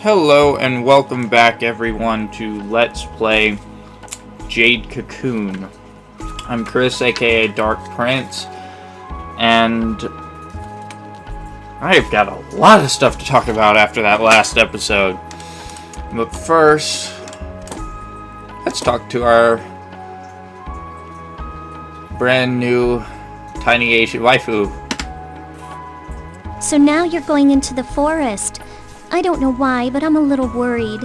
Hello and welcome back everyone to Let's Play Jade Cocoon. I'm Chris, aka Dark Prince, and I've got a lot of stuff to talk about after that last episode. But first, let's talk to our brand new tiny Asian waifu. So now you're going into the forest. I don't know why, but I'm a little worried.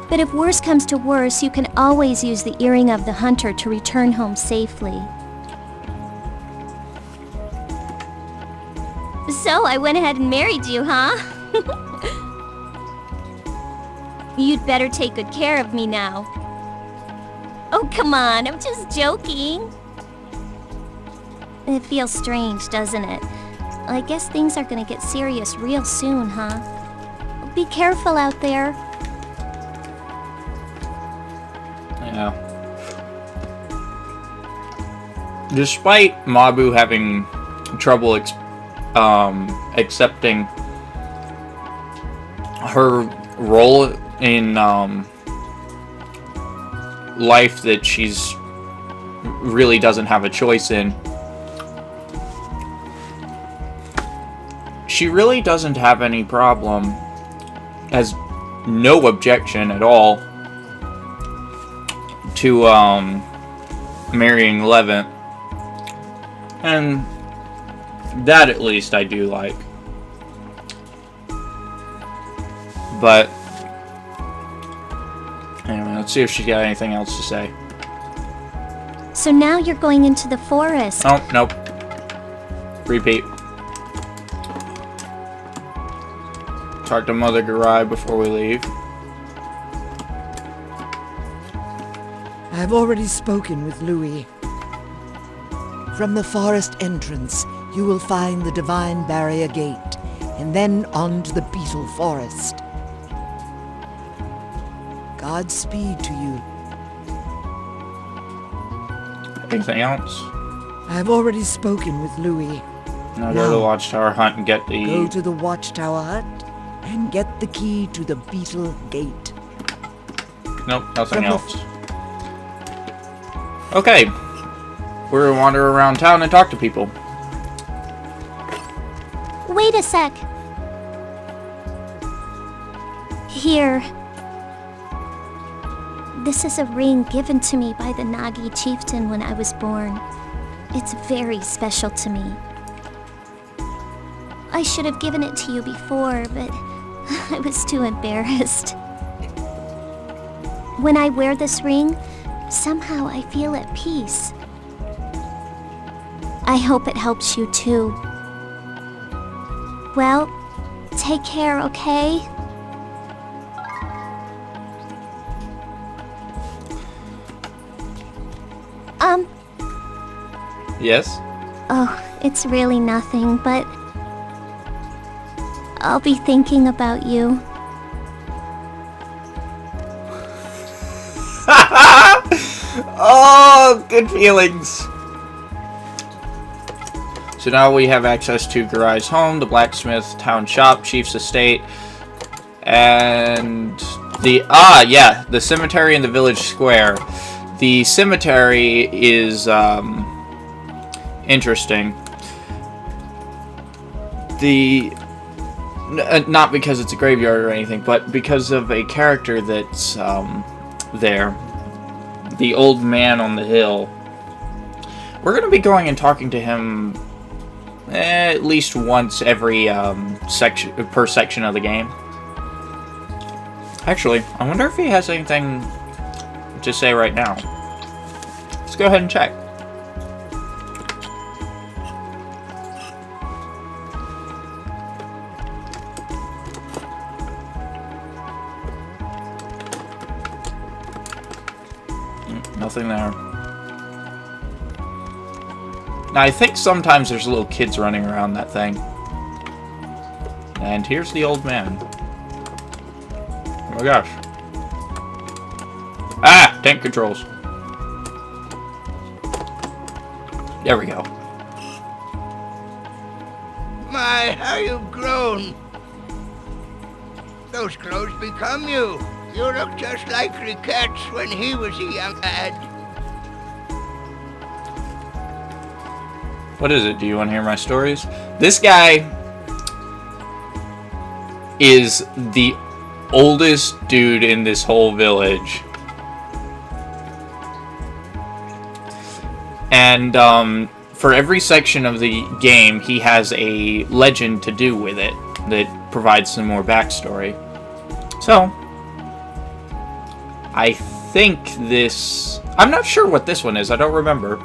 But if worse comes to worse, you can always use the earring of the hunter to return home safely. So I went ahead and married you, huh? You'd better take good care of me now. Oh, come on, I'm just joking. It feels strange, doesn't it? I guess things are gonna get serious real soon, huh? Be careful out there. Yeah. Despite Mabu having trouble accepting her role in life that she's really doesn't have a choice in, she really doesn't have any problem, has no objection at all to marrying Levant, and that at least I do like. But anyway, let's see if she's got anything else to say. So now you're going into the forest. Oh, nope. Repeat. Talk to Mother Garai before we leave. I've already spoken with Louis. From the forest entrance, you will find the Divine Barrier Gate, and then on to the Beetle Forest. Godspeed to you. Anything else? I've already spoken with Louis. Now go to the Watchtower Hunt and get the... Go to the Watchtower Hut and get the key to the Beetle Gate. Nope, nothing else. Okay. We're gonna wander around town and talk to people. Wait a sec. Here. This is a ring given to me by the Nagi chieftain when I was born. It's very special to me. I should have given it to you before, but I was too embarrassed. When I wear this ring, somehow I feel at peace. I hope it helps you too. Well, take care, okay? Yes? Oh, it's really nothing, but I'll be thinking about you. Oh, good feelings. So now we have access to Garai's home, the blacksmith, town shop, chief's estate, and the cemetery in the village square. The cemetery is interesting. Not because it's a graveyard or anything, but because of a character that's there. The old man on the hill. We're going to be going and talking to him at least once every section of the game. Actually, I wonder if he has anything to say right now. Let's go ahead and check. Nothing there. Now, I think sometimes there's little kids running around that thing. And here's the old man. Oh my gosh. Ah! Tank controls. There we go. My, how you've grown. Those clothes become you. You look just like Riquette's when he was a young lad. What is it? Do you want to hear my stories? This guy is the oldest dude in this whole village. And for every section of the game, he has a legend to do with it that provides some more backstory. So, I think this... I'm not sure what this one is. I don't remember.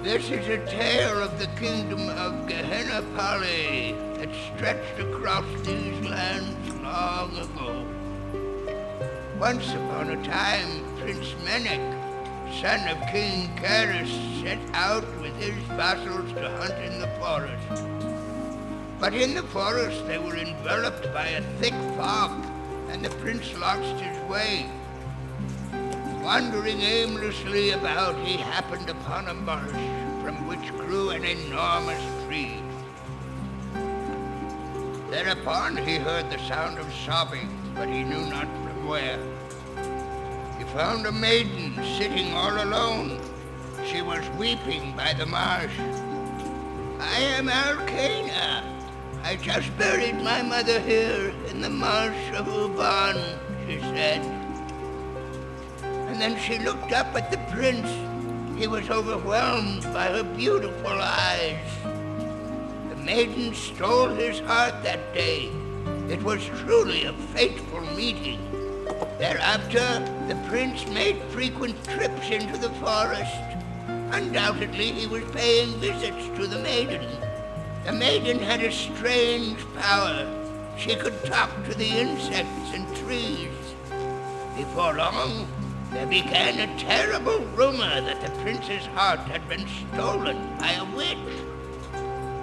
This is a tale of the kingdom of Gehenna Pali that stretched across these lands long ago. Once upon a time, Prince Menek, son of King Karis, set out with his vassals to hunt in the forest. But in the forest they were enveloped by a thick fog, and the prince lost his way. Wandering aimlessly about, he happened upon a marsh from which grew an enormous tree. Thereupon he heard the sound of sobbing, but he knew not from where. He found a maiden sitting all alone. She was weeping by the marsh. "I am Arcana. I just buried my mother here in the marsh of Uban," she said. And then she looked up at the prince. He was overwhelmed by her beautiful eyes. The maiden stole his heart that day. It was truly a fateful meeting. Thereafter, the prince made frequent trips into the forest. Undoubtedly, he was paying visits to the maiden. The maiden had a strange power. She could talk to the insects and trees. Before long, there began a terrible rumor that the prince's heart had been stolen by a witch.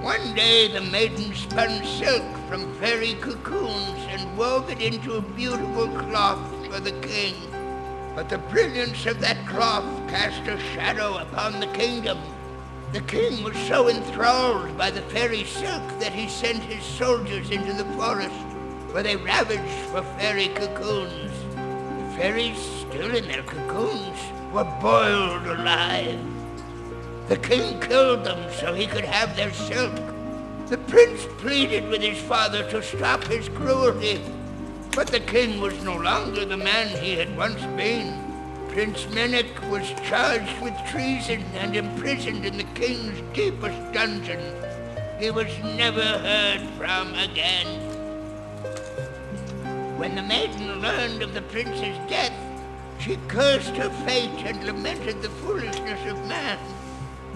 One day the maiden spun silk from fairy cocoons and wove it into a beautiful cloth for the king. But the brilliance of that cloth cast a shadow upon the kingdom. The king was so enthralled by the fairy silk that he sent his soldiers into the forest, where they ravaged for fairy cocoons. The fairies, still in their cocoons, were boiled alive. The king killed them so he could have their silk. The prince pleaded with his father to stop his cruelty, but the king was no longer the man he had once been. Prince Menek was charged with treason and imprisoned in the king's deepest dungeon. He was never heard from again. When the maiden learned of the prince's death, she cursed her fate and lamented the foolishness of man.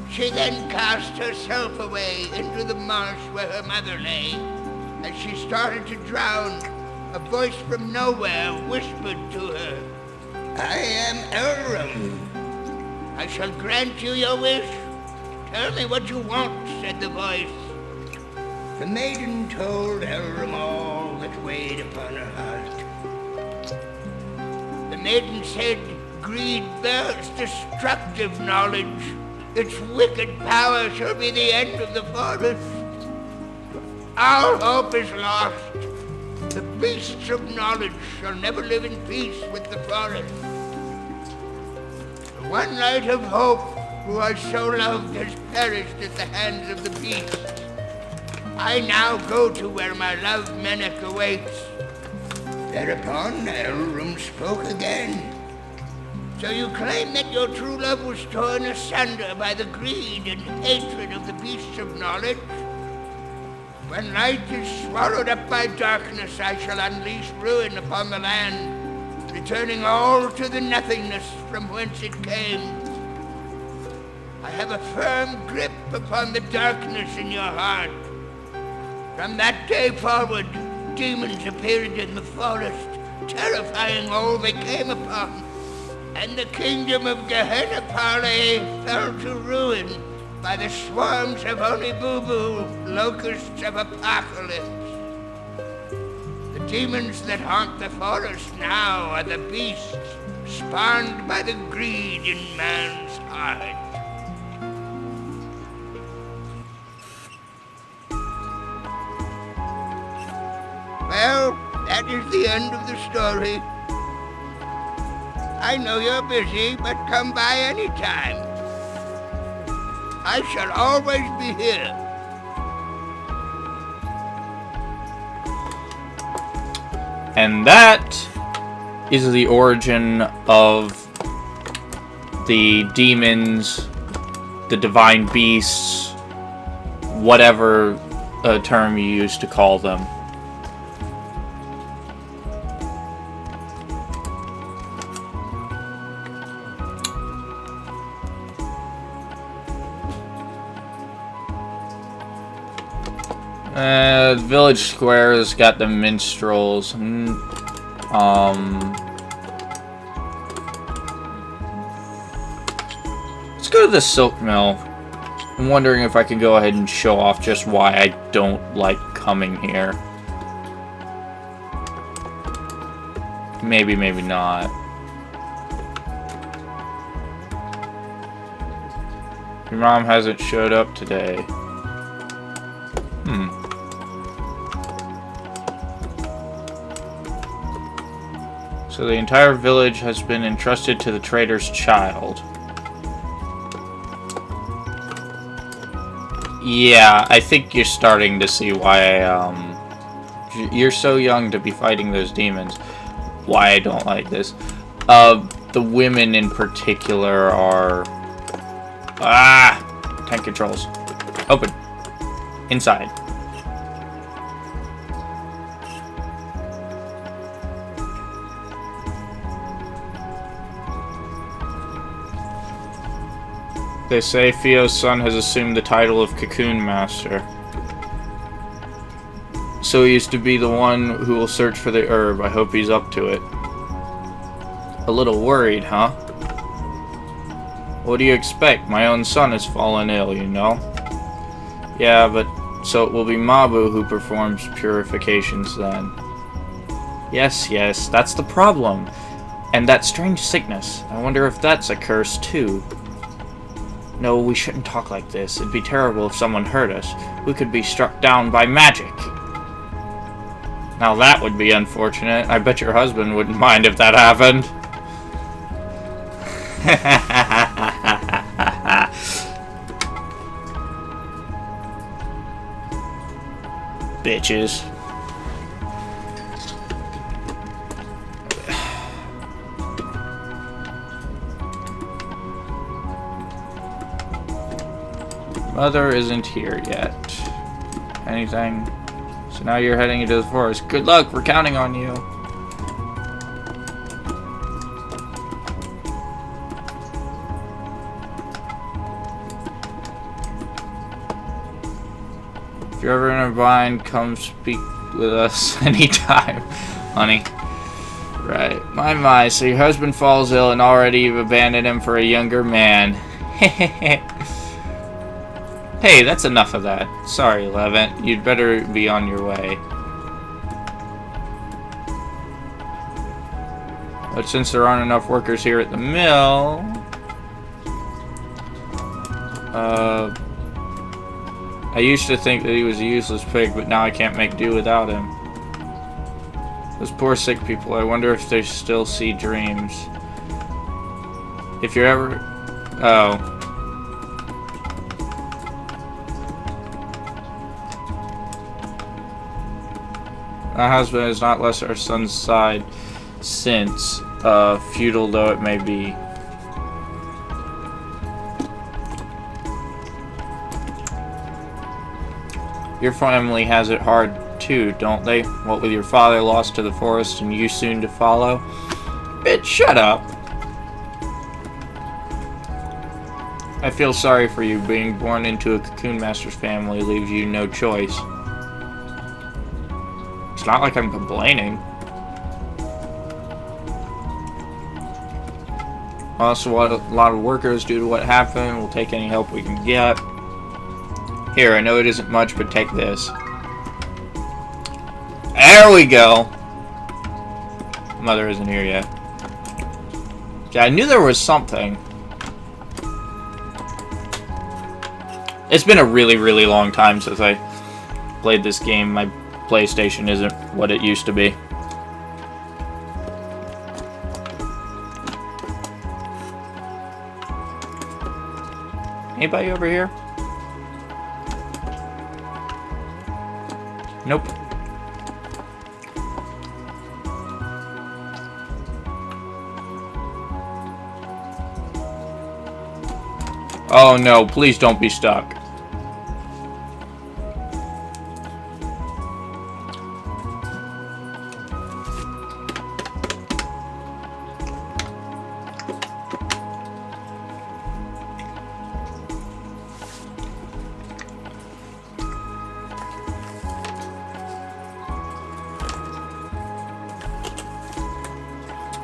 She then cast herself away into the marsh where her mother lay. As she started to drown, a voice from nowhere whispered to her, "I am Elrum. I shall grant you your wish. Tell me what you want," said the voice. The maiden told Elrum all that weighed upon her heart. The maiden said, "Greed bears destructive knowledge. Its wicked power shall be the end of the forest. All hope is lost. The beasts of knowledge shall never live in peace with the forest. The one light of hope, who I so loved, has perished at the hands of the beasts. I now go to where my love Menek awaits." Thereupon Elrum spoke again. "So you claim that your true love was torn asunder by the greed and hatred of the beasts of knowledge? When light is swallowed up by darkness, I shall unleash ruin upon the land, returning all to the nothingness from whence it came. I have a firm grip upon the darkness in your heart. From that day forward, demons appeared in the forest, terrifying all they came upon, and the kingdom of Gehenna Pali fell to ruin by the swarms of Onibubu, locusts of apocalypse. The demons that haunt the forest now are the beasts spawned by the greed in man's heart. Well, that is the end of the story. I know you're busy, but come by any time. I shall always be here. And that is the origin of the demons, the divine beasts, whatever term you used to call them. The village square has got the minstrels. Let's go to the silk mill. I'm wondering if I can go ahead and show off just why I don't like coming here. Maybe, maybe not. Your mom hasn't showed up today. So the entire village has been entrusted to the trader's child. Yeah, I think you're starting to see why you're so young to be fighting those demons. Why I don't like this. The women in particular are... Tank controls. Open. Inside. They say Fio's son has assumed the title of Cocoon Master. So he used to be the one who will search for the herb. I hope he's up to it. A little worried, huh? What do you expect? My own son has fallen ill, you know? Yeah, but so it will be Mabu who performs purifications then. Yes, yes, that's the problem. And that strange sickness. I wonder if that's a curse too. No, we shouldn't talk like this. It'd be terrible if someone hurt us. We could be struck down by magic. Now that would be unfortunate. I bet your husband wouldn't mind if that happened. Bitches. Mother isn't here yet. Anything? So now you're heading into the forest. Good luck, we're counting on you. If you're ever in a bind, come speak with us anytime, honey. Right. My, so your husband falls ill and already you've abandoned him for a younger man. Hey, that's enough of that. Sorry, Levent. You'd better be on your way. But since there aren't enough workers here at the mill... I used to think that he was a useless pig, but now I can't make do without him. Those poor sick people, I wonder if they still see dreams. If you're ever... Oh... My husband has not left our son's side since, futile though it may be. Your family has it hard too, don't they? What with your father lost to the forest and you soon to follow? Bitch, shut up! I feel sorry for you. Being born into a Cocoon Master's family leaves you no choice. It's not like I'm complaining. Also, a lot of workers, due to what happened, will take any help we can get. Here, I know it isn't much, but take this. There we go! Mother isn't here yet. Yeah, I knew there was something. It's been a really, really long time since I played this game. My PlayStation isn't what it used to be. Anybody over here? Nope. Oh no, please don't be stuck.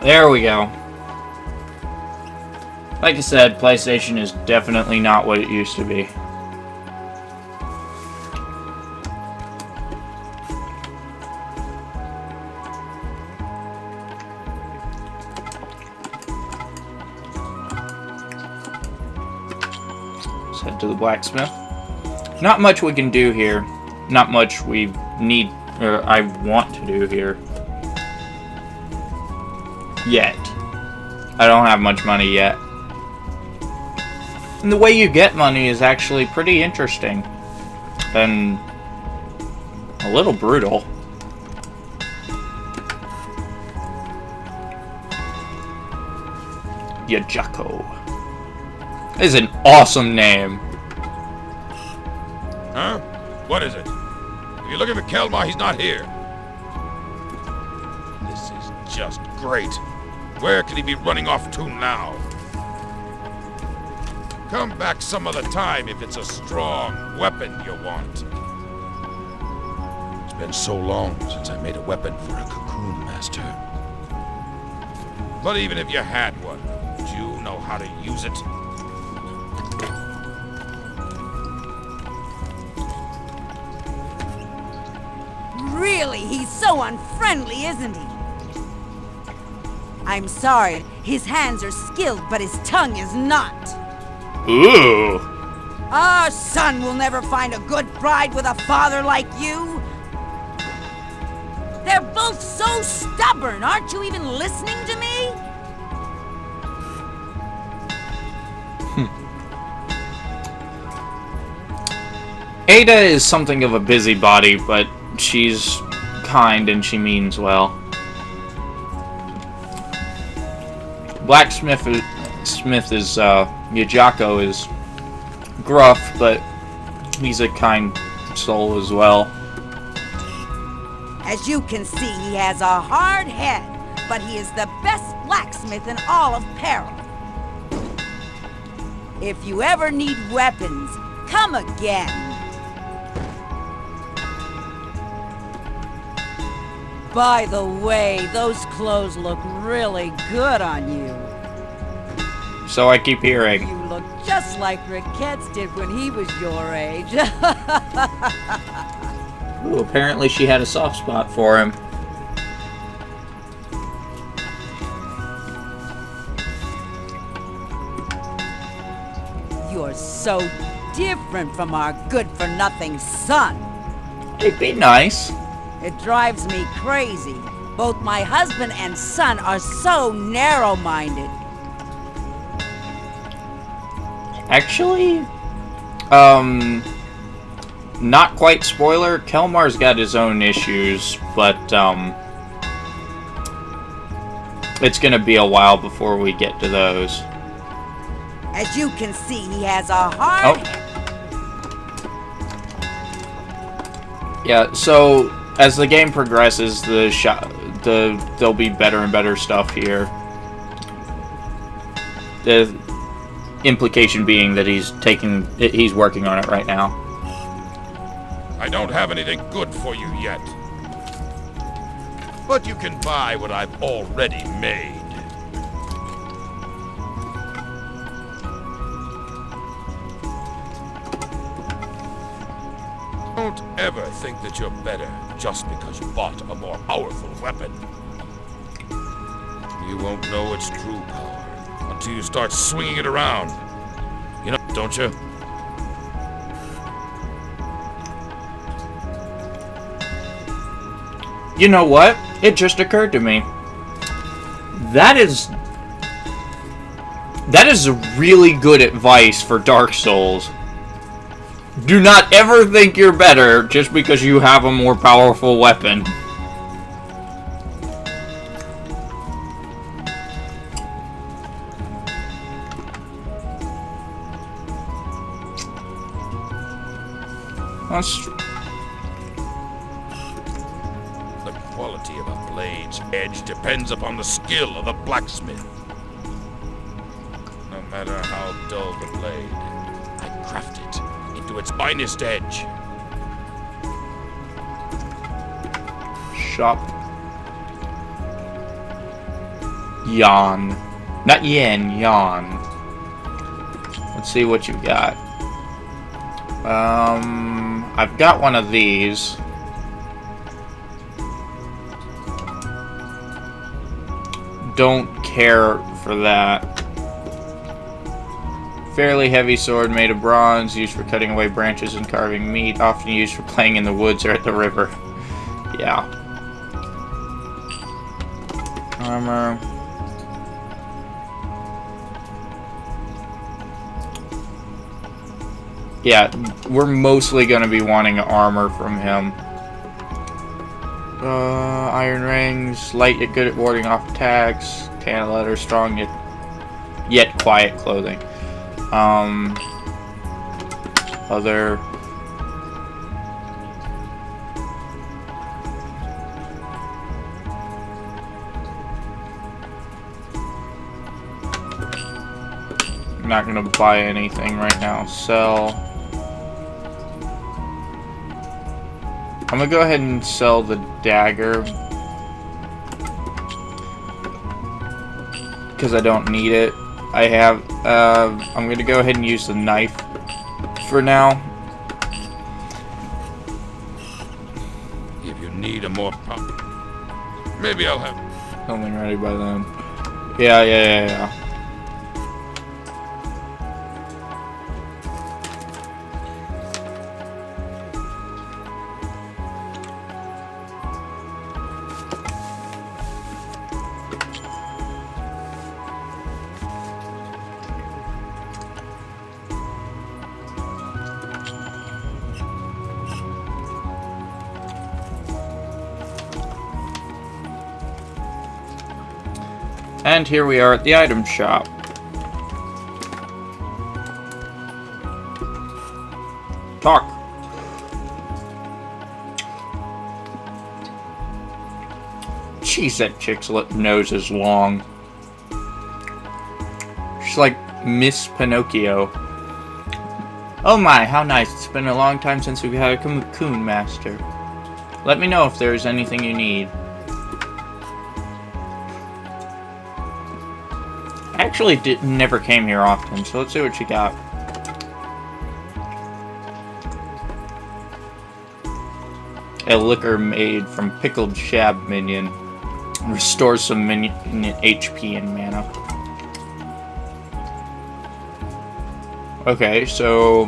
There we go. Like I said, PlayStation is definitely not what it used to be. Let's head to the blacksmith. Not much we can do here. Not much we need, or I want to do here. Yet. I don't have much money yet. And the way you get money is actually pretty interesting. And a little brutal. Yajako. Is an awesome name. Huh? What is it? If you're looking for Kelmar, he's not here. This is just great. Where could he be running off to now? Come back some other time if it's a strong weapon you want. It's been so long since I made a weapon for a cocoon master. But even if you had one, would you know how to use it? Really, he's so unfriendly, isn't he? I'm sorry, his hands are skilled, but his tongue is not. Ooh. Our son will never find a good bride with a father like you. They're both so stubborn. Aren't you even listening to me? Ada is something of a busybody, but she's kind and she means well. Blacksmith is Yajako is gruff, but he's a kind soul as well. As you can see, he has a hard head, but he is the best blacksmith in all of Peril. If you ever need weapons, come again. By the way, those clothes look really good on you. So I keep hearing. You look just like Riquette's did when he was your age. Ooh, apparently she had a soft spot for him. You're so different from our good-for-nothing son. It'd be nice. It drives me crazy. Both my husband and son are so narrow-minded. Actually, not quite spoiler, Kelmar's got his own issues, but, it's gonna be a while before we get to those. As you can see, he has a hard... Yeah, so as the game progresses, there'll be better and better stuff here. The implication being that he's working on it right now. I don't have anything good for you yet. But you can buy what I've already made. Don't ever think that you're better just because you bought a more powerful weapon. You won't know its true power until you start swinging it around. You know, don't you? You know what? It just occurred to me. That is really good advice for Dark Souls. Do not ever think you're better just because you have a more powerful weapon. That's The quality of a blade's edge depends upon the skill of the blacksmith. No matter how dull the blade, I craft it into its finest edge. shop. Yawn. Not yen, yawn. Let's see what you got. I've got one of these. Don't care for that. Fairly heavy sword made of bronze, used for cutting away branches and carving meat, often used for playing in the woods or at the river. Yeah. Armor. Yeah, we're mostly going to be wanting armor from him. Iron rings, light yet good at warding off attacks. Tan leather, strong yet quiet clothing. Other. I'm not gonna buy anything right now. Sell. I'm gonna go ahead and sell the dagger because I don't need it. I have. I'm gonna go ahead and use the knife for now. If you need a more maybe I'll have Something ready by then. Yeah. And here we are at the item shop. Talk. Jeez, that chick's nose is long. She's like Miss Pinocchio. Oh my, how nice. It's been a long time since we've had a cocoon master. Let me know if there's anything you need. Actually never came here often, so let's see what you got. A liquor made from pickled shab minion. Restores some minion HP and mana. Okay, so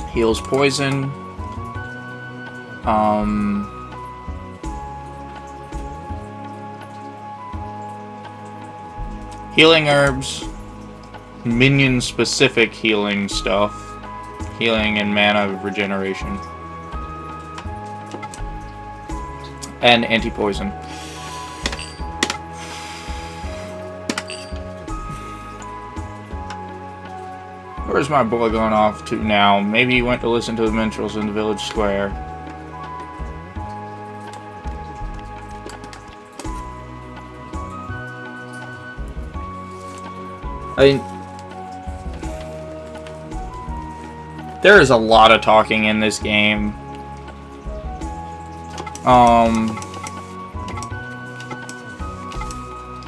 heals poison. Healing herbs, minion-specific healing stuff, healing and mana regeneration, and anti-poison. Where's my boy going off to now? Maybe he went to listen to the minstrels in the village square. There is a lot of talking in this game.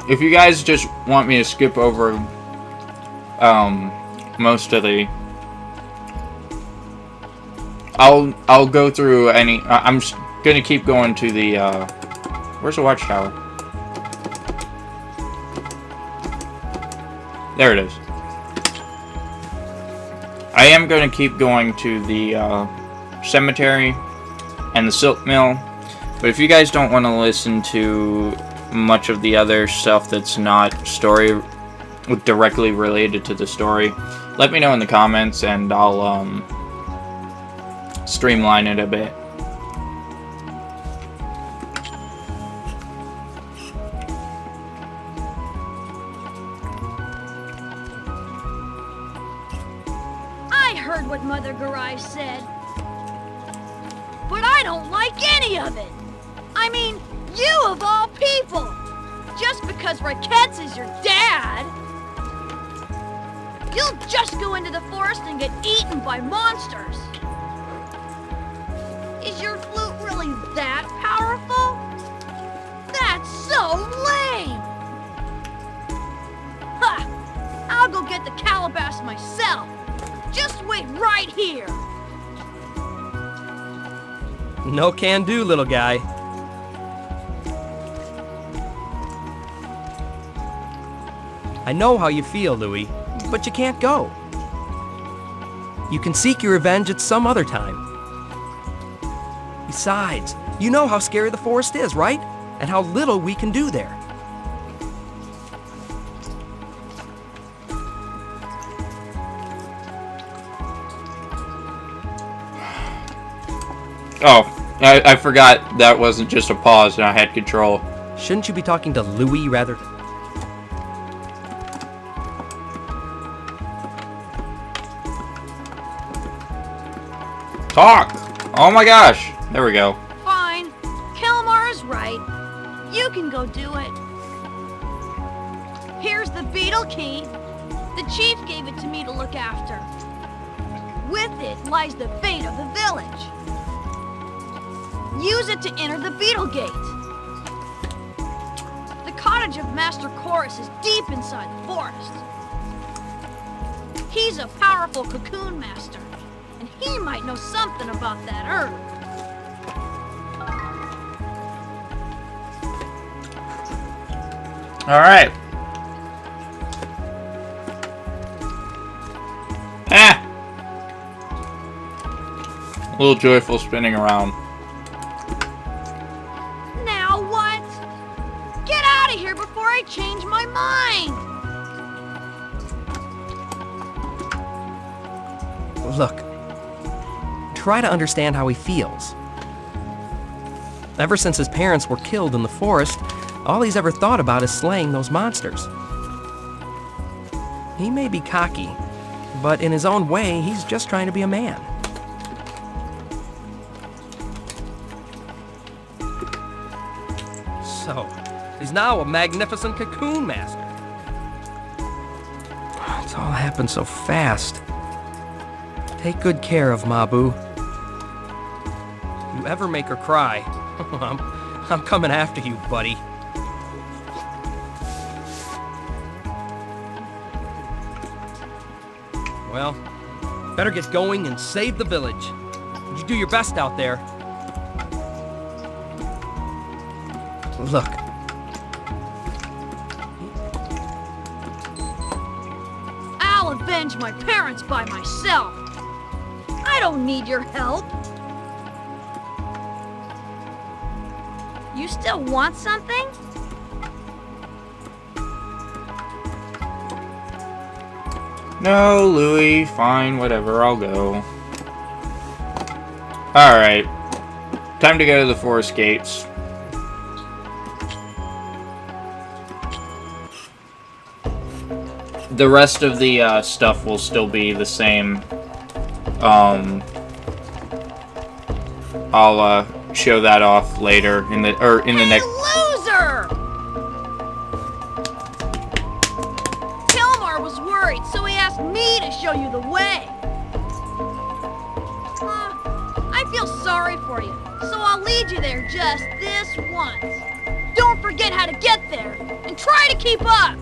If you guys just want me to skip over most of the, I'll go through any. I'm just gonna keep going to the. Where's the watchtower? There it is. I am going to keep going to the cemetery and the silk mill, but if you guys don't want to listen to much of the other stuff that's not story directly related to the story, let me know in the comments and I'll streamline it a bit. I heard what Mother Garage said, but I don't like any of it. I mean, you of all people. Just because Raketz is your dad, you'll just go into the forest and get eaten by monsters. Is your flute really that powerful? That's so lame! Ha! I'll go get the calabash myself. Just wait right here. No can do, little guy. I know how you feel, Louis, but you can't go. You can seek your revenge at some other time. Besides, you know how scary the forest is, right? And how little we can do there. Oh, I forgot that wasn't just a pause and I had control. Shouldn't you be talking to Louis rather than... Talk! Oh my gosh! There we go. Fine. Kilmar is right. You can go do it. Here's the beetle key. The chief gave it to me to look after. With it lies the fate of the village. Use it to enter the beetle gate. The cottage of Master Chorus is deep inside the forest. He's a powerful cocoon master, and he might know something about that herb. Alright. Ah! A little joyful spinning around. Now what? Get out of here before I change my mind! Look, try to understand how he feels. Ever since his parents were killed in the forest, all he's ever thought about is slaying those monsters. He may be cocky, but in his own way, he's just trying to be a man. So, he's now a magnificent cocoon master. It's all happened so fast. Take good care of Mabu. You ever make her cry, I'm coming after you, buddy. Well, better get going and save the village. You do your best out there. Look. I'll avenge my parents by myself. I don't need your help. You still want something? No, Louis. Fine, whatever. I'll go. Alright. Time to go to the forest gates. The rest of the stuff will still be the same. I'll show that off later in the next. Loser! Kilmar was worried, so he asked me to show you the way. I feel sorry for you, so I'll lead you there just this once. Don't forget how to get there, and try to keep up.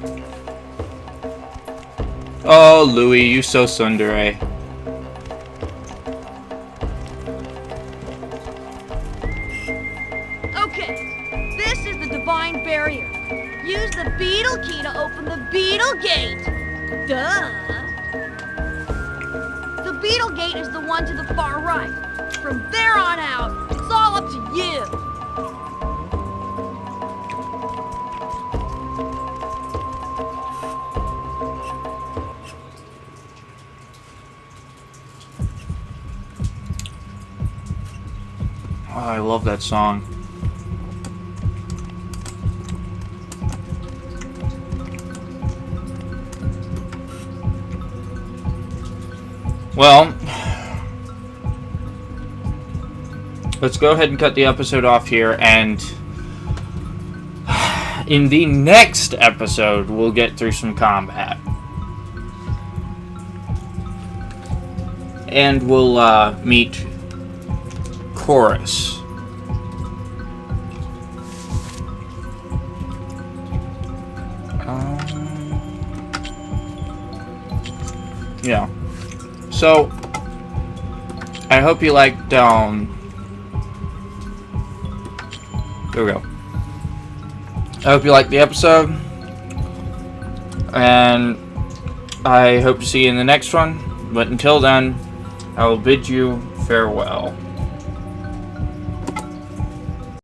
Oh, Louis, you so tsundere. Okay, this is the divine barrier. Use the beetle key to open the beetle gate. Duh. The Beetle Gate is the one to the far right. From there on out, it's all up to you. Oh, I love that song. Well, let's go ahead and cut the episode off here, and in the next episode, we'll get through some combat. And we'll meet Chorus. Yeah. So, I hope you liked, there we go. I hope you liked the episode, and I hope to see you in the next one, but until then, I will bid you farewell.